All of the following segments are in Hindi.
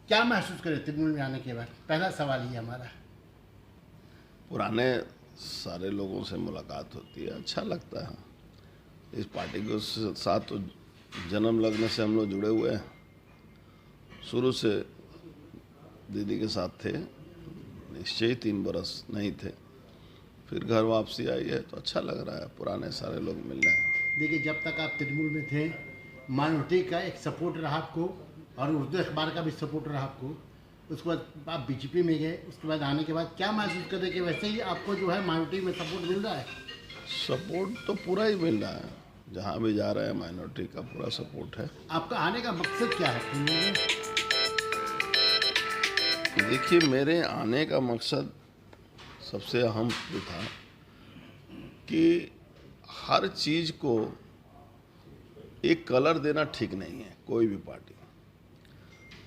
क्या महसूस करे तृणमूल में आने के बाद? पहला सवाल ये हमारा। पुराने सारे लोगों से मुलाकात होती है, अच्छा लगता है। इस पार्टी के साथ तो जन्म लगने से हम लोग जुड़े हुए हैं, शुरू से दीदी के साथ थे, निश्चय ही 3 बरस नहीं थे, फिर घर वापसी आई है तो अच्छा लग रहा है, पुराने सारे लोग मिल रहे हैं। देखिए, जब तक आप तृणमूल में थे माइनॉरिटी का एक सपोर्ट रहा आपको और उर्दू अखबार का भी सपोर्ट रहा आपको, उसके बाद आप बीजेपी में गए, उसके बाद आने के बाद क्या महसूस कर रहे कि वैसे ही आपको जो है माइनॉरिटी में सपोर्ट मिल रहा है? सपोर्ट तो पूरा ही मिल रहा है, जहाँ भी जा रहे हैं माइनॉरिटी का पूरा सपोर्ट है। आपका आने का मकसद क्या है तृणमूल में? देखिए, मेरे आने का मकसद सबसे अहम जो था कि हर चीज़ को एक कलर देना ठीक नहीं है, कोई भी पार्टी।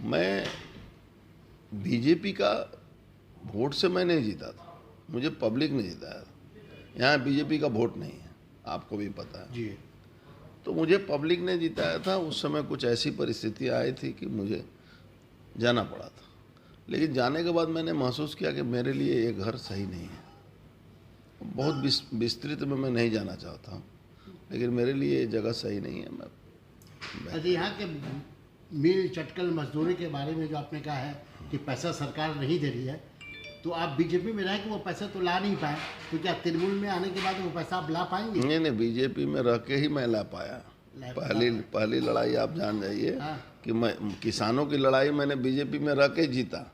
मैं बीजेपी का वोट से मैं नहीं जीता था, मुझे पब्लिक ने जिताया था। यहाँ बीजेपी का वोट नहीं है, आपको भी पता है जी। तो मुझे पब्लिक ने जिताया था। उस समय कुछ ऐसी परिस्थितियाँ आई थी कि मुझे जाना पड़ा था, लेकिन जाने के बाद मैंने महसूस किया कि मेरे लिए ये घर सही नहीं है। बहुत विस्तृत में मैं नहीं जाना चाहता हूँ, लेकिन मेरे लिए ये जगह सही नहीं है। अच्छा, यहाँ के मिल चटकल मजदूरी के बारे में जो आपने कहा है कि पैसा सरकार नहीं दे रही है, तो आप बीजेपी में रह के वो पैसा तो ला नहीं पाए, तो क्या तृणमूल में आने के बाद वो पैसा आप ला पाएंगे? नहीं, बीजेपी में रह के ही मैं ला पाया। पहली लड़ाई आप जान जाइए कि मैं किसानों की लड़ाई मैंने बीजेपी में रह के जीता।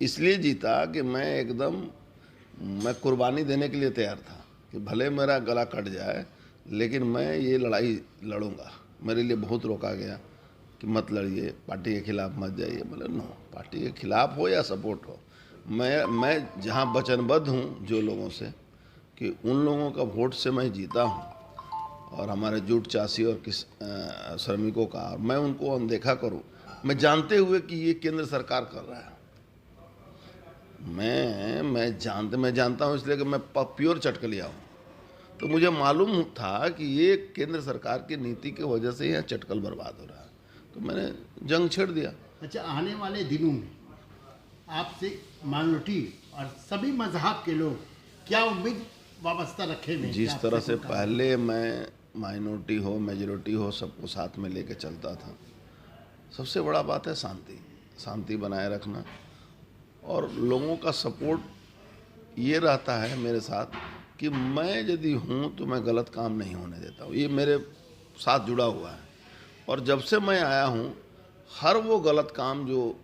इसलिए जीता कि मैं कुर्बानी देने के लिए तैयार था कि भले मेरा गला कट जाए, लेकिन मैं ये लड़ाई लड़ूंगा। मेरे लिए बहुत रोका गया कि मत लड़िए, पार्टी के खिलाफ मत जाइए। मतलब नो, पार्टी के खिलाफ हो या सपोर्ट हो, मैं जहाँ वचनबद्ध हूँ जो लोगों से, कि उन लोगों का वोट से मैं जीता हूँ और हमारे जूट चासी और श्रमिकों का, और मैं उनको अनदेखा करूँ, मैं जानते हुए कि ये केंद्र सरकार कर रहा है। मैं जानता हूँ, इसलिए कि मैं प्योर चटकलिया हूँ, तो मुझे मालूम था कि ये केंद्र सरकार की नीति की वजह से यहाँ चटकल बर्बाद हो रहा है, तो मैंने जंग छेड़ दिया। अच्छा, आने वाले दिनों में आपसे माइनॉरिटी और सभी मजहब के लोग क्या उम्मीद वाबस्ता रखे हुए? जिस तरह से पहले मैं माइनॉरिटी हो मेजॉरिटी हो सबको साथ में लेके चलता था, सबसे बड़ा बात है शांति बनाए रखना, और लोगों का सपोर्ट ये रहता है मेरे साथ कि मैं यदि हूँ तो मैं गलत काम नहीं होने देता हूँ। ये मेरे साथ जुड़ा हुआ है, और जब से मैं आया हूँ हर वो गलत काम जो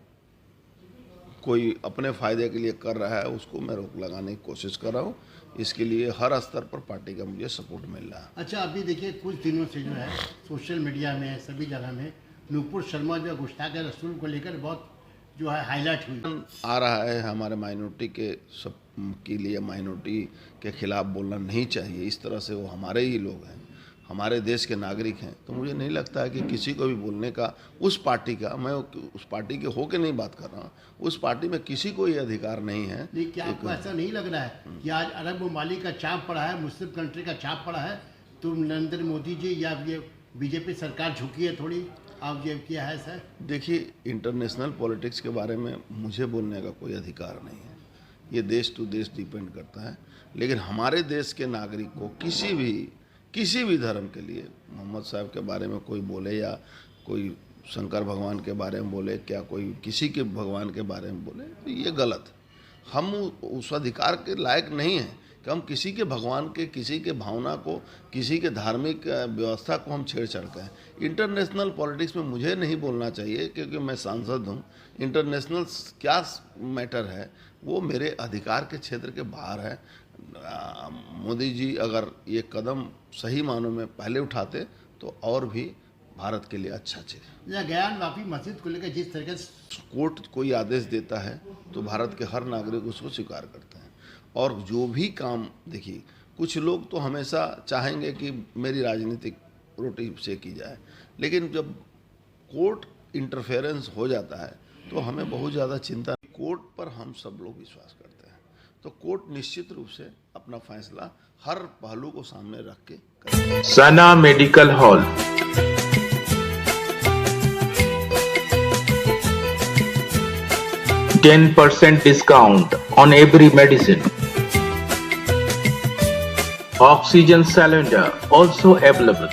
कोई अपने फ़ायदे के लिए कर रहा है उसको मैं रोक लगाने की कोशिश कर रहा हूँ। इसके लिए हर स्तर पर पार्टी का मुझे सपोर्ट मिल रहा है। अच्छा, अभी देखिए कुछ दिनों से जो है सोशल मीडिया में सभी जगह में नूपुर शर्मा जो गुस्ताख रसूल को लेकर बहुत जो है हाईलाइट हुई आ रहा है। हमारे माइनॉरिटी के सब के लिए माइनॉरिटी के खिलाफ बोलना नहीं चाहिए, इस तरह से वो हमारे ही लोग हैं, हमारे देश के नागरिक हैं। तो मुझे नहीं लगता है कि किसी को भी बोलने का, उस पार्टी का, मैं उस पार्टी के होके नहीं बात कर रहा हूँ, उस पार्टी में किसी को ये अधिकार नहीं है। नहीं, क्या आपको ऐसा नहीं लग रहा है कि आज अरब ममालिक का चाप पड़ा है, मुस्लिम कंट्री का चाप पड़ा है, तो नरेंद्र मोदी जी या ये बीजेपी सरकार झुकी है थोड़ी, आप ये किया है सर? देखिए, इंटरनेशनल पॉलिटिक्स के बारे में मुझे बोलने का कोई अधिकार नहीं है, ये देश टू देश डिपेंड करता है। लेकिन हमारे देश के नागरिक को किसी भी धर्म के लिए मोहम्मद साहब के बारे में कोई बोले या कोई शंकर भगवान के बारे में बोले, क्या कोई किसी के भगवान के बारे में बोले, तो ये गलत है। हम उस अधिकार के लायक नहीं हैं कि हम किसी के भगवान के, किसी के भावना को, किसी के धार्मिक व्यवस्था को हम छेड़छाड़ करें। इंटरनेशनल पॉलिटिक्स में मुझे नहीं बोलना चाहिए क्योंकि मैं सांसद हूँ। इंटरनेशनल क्या मैटर है वो मेरे अधिकार के क्षेत्र के बाहर है। मोदी जी अगर ये कदम सही मानों में पहले उठाते तो और भी भारत के लिए अच्छा चीज़। ज्ञान वापी मस्जिद को लेकर जिस तरीके से कोर्ट कोई आदेश देता है तो भारत के हर नागरिक उसको स्वीकार करते हैं। और जो भी काम, देखिए, कुछ लोग तो हमेशा चाहेंगे कि मेरी राजनीतिक रोटी सेकी जाए, लेकिन जब कोर्ट इंटरफेरेंस हो जाता है तो हमें बहुत ज़्यादा चिंता। कोर्ट पर हम सब लोग विश्वास करते हैं, तो कोर्ट निश्चित रूप से अपना फैसला हर पहलू को सामने रख के करेगा। सना medical hall 10% discount on every medicine. Oxygen cylinder also available.